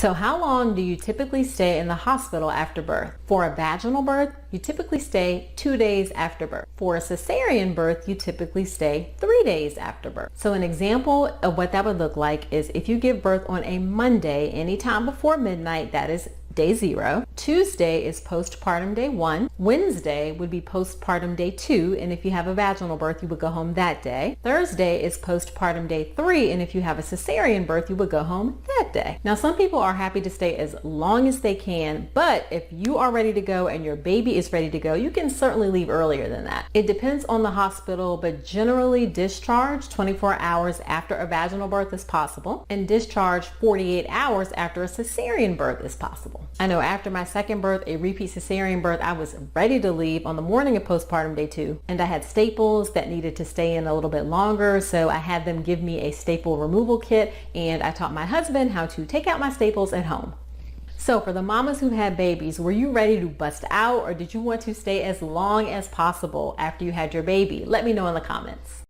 So how long do you typically stay in the hospital after birth? For a vaginal birth, you typically stay 2 days after birth. For a cesarean birth, you typically stay 3 days after birth. So an example of what that would look like is if you give birth on a Monday, anytime before midnight, that is day 0. Tuesday is postpartum day 1. Wednesday would be postpartum day 2, and if you have a vaginal birth, you would go home that day. Thursday is postpartum day 3, and if you have a cesarean birth, you would go home that day. Now, some people are happy to stay as long as they can, but if you are ready to go and your baby is ready to go, you can certainly leave earlier than that. It depends on the hospital, but generally discharge 24 hours after a vaginal birth is possible, and discharge 48 hours after a cesarean birth is possible. I know after my second birth, a repeat cesarean birth, I was ready to leave on the morning of postpartum day 2, and I had staples that needed to stay in a little bit longer, so I had them give me a staple removal kit, and I taught my husband how to take out my staples at home. So for the mamas who had babies, were you ready to bust out, or did you want to stay as long as possible after you had your baby? Let me know in the comments.